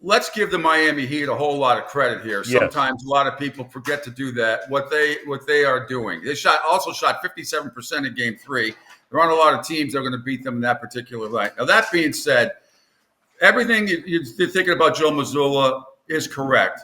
let's give the Miami Heat a whole lot of credit here. Yes. Sometimes a lot of people forget to do that. What they are doing. They also shot 57% in Game 3. There aren't a lot of teams that are going to beat them in that particular night. Now, that being said, everything you're thinking about Joe Mazulla is correct.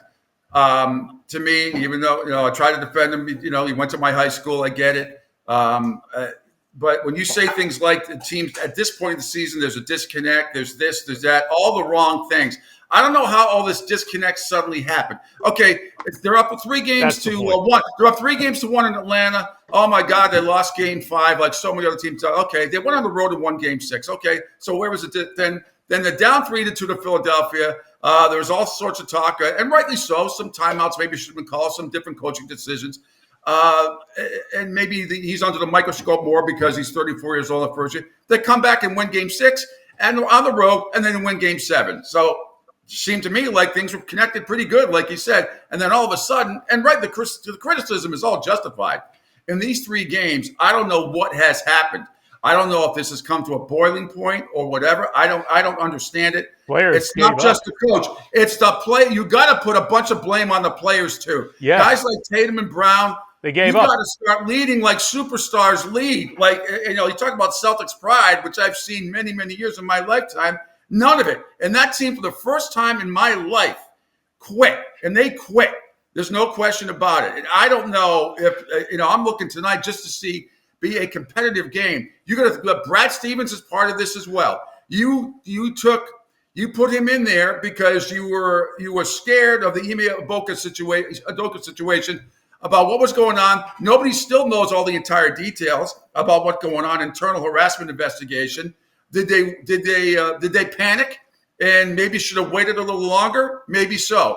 To me, even though I try to defend him, he went to my high school. I get it. But when you say things like the teams at this point in the season, there's a disconnect, there's this, there's that, all the wrong things. I don't know how all this disconnect suddenly happened. Okay, they're up 3 games to 1. They're up 3 games to 1 in Atlanta. Oh my God, they lost Game 5 like so many other teams. Okay, they went on the road and won Game 6. Okay, so where was it then? Then they're down 3-2 to Philadelphia. There was all sorts of talk, and rightly so. Some timeouts maybe should have been called, some different coaching decisions. And maybe he's under the microscope more because he's 34 years old in the first year. They come back and win Game 6 and on the road, and then win Game 7. So it seemed to me like things were connected pretty good, like you said. And then all of a sudden, and right, the criticism is all justified. In these 3 games, I don't know what has happened. I don't know if this has come to a boiling point or whatever. I don't understand it. It's not just the coach. It's the play. You got to put a bunch of blame on the players too. Yes. Guys like Tatum and Brown, they gave up. You got to start leading like superstars lead. Like, you talk about Celtics pride, which I've seen many, many years in my lifetime. None of it. And that team, for the first time in my life, quit. And they quit. There's no question about it. And I don't know if, I'm looking tonight just to be a competitive game. You got to. Brad Stevens is part of this as well. You put him in there because you were scared of the Ime Udoka situation about what was going on. Nobody still knows all the entire details about what's going on. Internal harassment investigation. Did they panic and maybe should have waited a little longer? Maybe so.